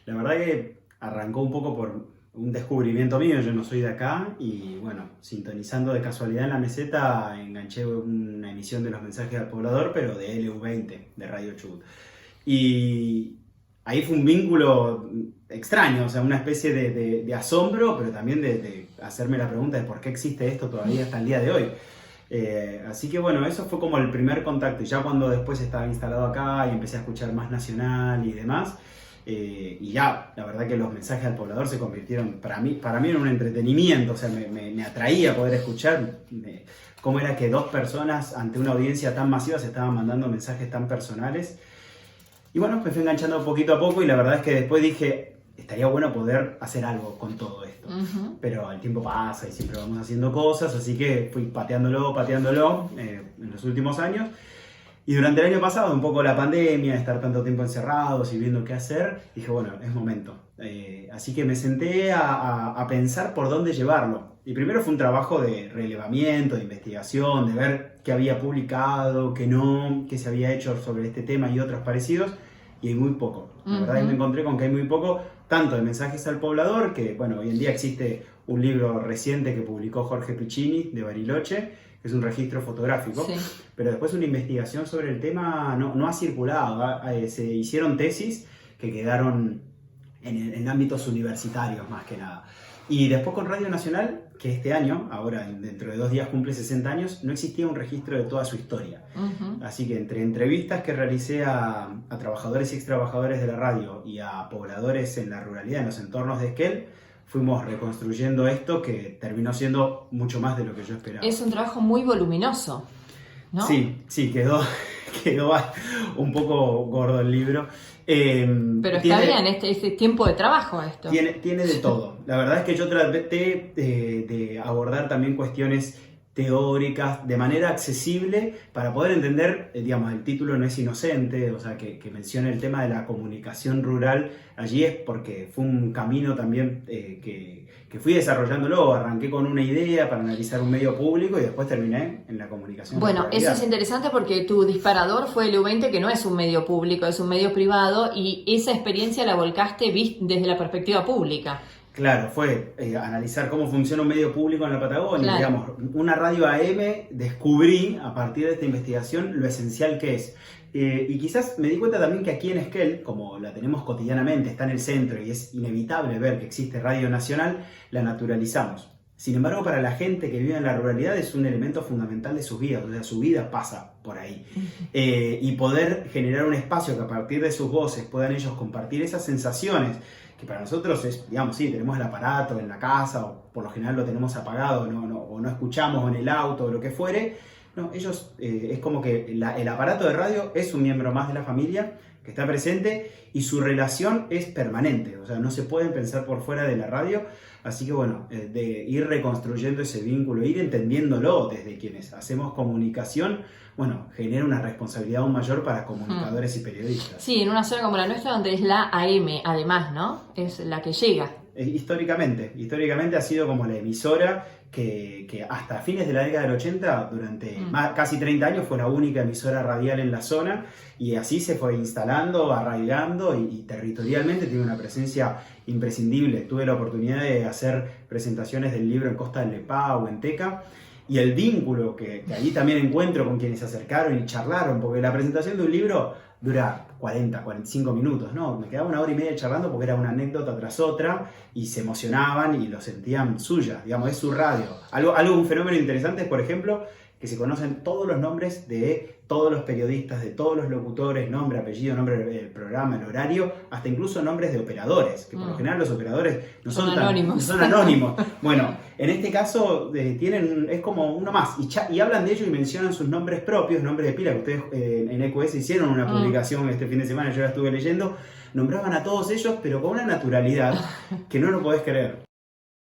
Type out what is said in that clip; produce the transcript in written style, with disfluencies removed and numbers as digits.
La verdad que arrancó un poco por un descubrimiento mío, yo no soy de acá y bueno, sintonizando de casualidad en la meseta enganché una emisión de los mensajes al poblador, pero de LU20, de Radio Chubut. Y ahí fue un vínculo extraño, o sea, una especie de asombro, pero también de hacerme la pregunta de por qué existe esto todavía hasta el día de hoy. Así que bueno, eso fue como el primer contacto. Y ya cuando después estaba instalado acá y empecé a escuchar más nacional y demás, y ya, la verdad que los mensajes al poblador se convirtieron para mí en un entretenimiento, o sea, me atraía poder escuchar cómo era que dos personas ante una audiencia tan masiva se estaban mandando mensajes tan personales. Y bueno, me fui enganchando poquito a poco y la verdad es que después dije, estaría bueno poder hacer algo con todo esto. Pero el tiempo pasa y siempre vamos haciendo cosas, así que fui pateándolo en los últimos años. Y durante el año pasado, un poco la pandemia, estar tanto tiempo encerrados y viendo qué hacer, dije, bueno, es momento. Así que me senté a pensar por dónde llevarlo. Y primero fue un trabajo de relevamiento, de investigación, de ver qué había publicado, qué no, qué se había hecho sobre este tema y otros parecidos. Y hay muy poco. La verdad es que me encontré con que hay muy poco, tanto de mensajes al poblador, que bueno, hoy en día existe un libro reciente que publicó Jorge Piccini de Bariloche, que es un registro fotográfico, sí. Pero después una investigación sobre el tema no ha circulado. Se hicieron tesis que quedaron en ámbitos universitarios más que nada. Y después con Radio Nacional, que este año, ahora dentro de 2 días cumple 60 años, no existía un registro de toda su historia. Así que entre entrevistas que realicé a trabajadores y extrabajadores de la radio y a pobladores en la ruralidad, en los entornos de Esquel, fuimos reconstruyendo esto que terminó siendo mucho más de lo que yo esperaba. Es un trabajo muy voluminoso, ¿no? Sí, quedó un poco gordo el libro. Pero está bien, este tiempo de trabajo esto. Tiene de todo. La verdad es que yo traté de abordar también cuestiones teóricas de manera accesible para poder entender, digamos, el título no es inocente, o sea, que menciona el tema de la comunicación rural. Allí es porque fue un camino también que fui desarrollándolo. Arranqué con una idea para analizar un medio público y después terminé en la comunicación. Bueno, eso es interesante porque tu disparador fue el U20, que no es un medio público, es un medio privado, y esa experiencia la volcaste desde la perspectiva pública. Claro, fue analizar cómo funciona un medio público en la Patagonia. Claro. Digamos, una radio AM, descubrí a partir de esta investigación lo esencial que es. Y quizás me di cuenta también que aquí en Esquel, como la tenemos cotidianamente, está en el centro y es inevitable ver que existe Radio Nacional, la naturalizamos. Sin embargo, para la gente que vive en la ruralidad es un elemento fundamental de sus vidas, o sea, su vida pasa por ahí. Y poder generar un espacio que a partir de sus voces puedan ellos compartir esas sensaciones, que para nosotros es, digamos, sí, tenemos el aparato en la casa, o por lo general lo tenemos apagado, o no escuchamos en el auto, o lo que fuere. No, ellos, es como que el aparato de radio es un miembro más de la familia que está presente y su relación es permanente, o sea, no se pueden pensar por fuera de la radio. Así que bueno, de ir reconstruyendo ese vínculo, ir entendiéndolo desde quienes hacemos comunicación, bueno, genera una responsabilidad aún mayor para comunicadores y periodistas. Sí, en una zona como la nuestra donde es la AM, además, ¿no? Es la que llega. Históricamente ha sido como la emisora que hasta fines de la década del 80, durante casi 30 años, fue la única emisora radial en la zona, y así se fue instalando, arraigando y territorialmente tiene una presencia imprescindible. Tuve la oportunidad de hacer presentaciones del libro en Costa del Lepá o en Teca, y el vínculo que allí también encuentro con quienes se acercaron y charlaron, porque la presentación de un libro dura 40, 45 minutos, ¿no? Me quedaba 1 hora y media charlando porque era una anécdota tras otra y se emocionaban y lo sentían suya, digamos, es su radio. Un fenómeno interesante es, por ejemplo, que se conocen todos los nombres de todos los periodistas, de todos los locutores, nombre, apellido, nombre del programa, el horario, hasta incluso nombres de operadores, que por lo general los operadores no son anónimos. Bueno, en este caso es como uno más, y hablan de ellos y mencionan sus nombres propios, nombres de pila, que ustedes en EQS hicieron una publicación este fin de semana, yo la estuve leyendo, nombraban a todos ellos, pero con una naturalidad que no lo podés creer.